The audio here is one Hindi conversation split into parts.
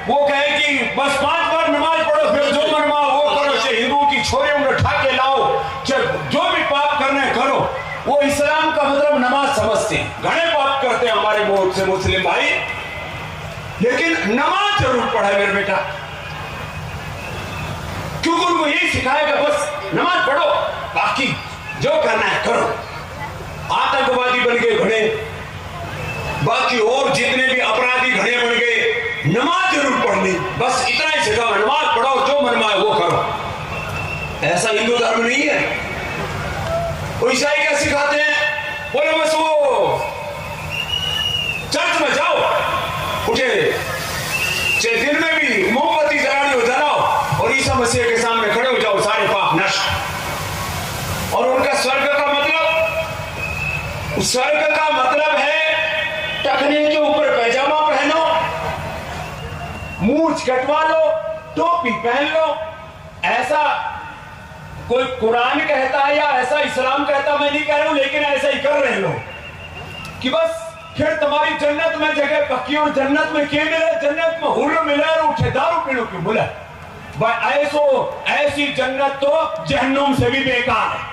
वो कहे कि बस 5 बार नमाज पढ़ो फिर जो मनवा वो करो, चाहे हिंदुओं की छोरे उन्हें उठा के लाओ, चाहे जो भी पाप करना है करो। वो इस्लाम का मतलब नमाज समझते हैं। घने पाप करते हैं हमारे बहुत से मुस्लिम भाई, लेकिन नमाज जरूर पढ़े मेरे बेटा, क्योंकि उनको यही सिखाएगा बस नमाज पढ़ो, बाकी जो करना है करो। आतंकवादी बन गए घने, बाकी और जितने भी अपराधी घने बन गए, नमाज जरूर पढ़नी, बस इतना ही सिखाओ, नमाज पढ़ो, जो मन में वो करो। ऐसा हिंदू धर्म नहीं है। वो ईसाई क्या सिखाते हैं? बोले बस वो चर्च में जाओ, उठे चाहे दिन में भी मोमबत्ती जलानी हो जलाओ और ईसा मसीह के सामने खड़े हो जाओ, सारे पाप नष्ट। और उनका स्वर्ग का मतलब है टखने के ऊपर पैजामा पहनो, मूंछ कटवा लो, टोपी पहन लो। ऐसा कोई कुरान कहता है या ऐसा इस्लाम कहता, मैं नहीं कह रहा हूं, लेकिन ऐसा ही कर रहे लोग कि बस फिर तुम्हारी जन्नत में जगह पक्की। और जन्नत में क्या मिले? जन्नत में हुर्र मिले और उठे दारू पीने की मिले। भाई ऐसी जन्नत तो जहन्नुम से भी बेकार है।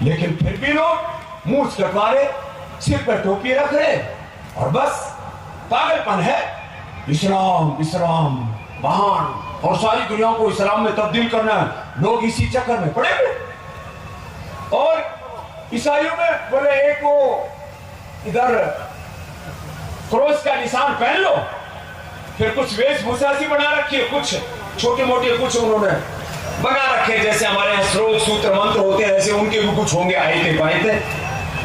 लेकिन फिर भी लोग मूंछ कटवा रहे, सिर पर टोपी रख रहे, और बस पागलपन है। इस्लाम महान, और सारी दुनिया को इस्लाम में तब्दील करना है। लोग इसी चक्कर में पड़े हुए। और ईसाइयों में बोले एक वो इधर क्रॉस का निशान पहन लो, फिर कुछ वेशभूषा सी बना रखी है, कुछ छोटे मोटे कुछ उन्होंने बना रखे, जैसे हमारे यहाँ स्रोत सूत्र मंत्र होते हैं, ऐसे उनके भी कुछ होंगे आयते।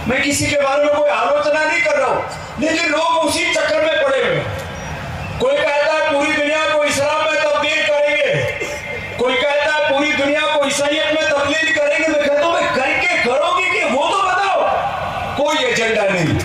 मैं किसी के बारे में कोई आलोचना नहीं कर रहा हूं, लेकिन लोग उसी चक्कर में पड़े हुए। कोई कहता है पूरी दुनिया को इस्लाम में तब्दील करेंगे, कोई कहता है पूरी दुनिया को ईसाइयत में तब्दील करेंगे। मैं कहता हूं करके करोगे कि वो तो बताओ। कोई एजेंडा नहीं,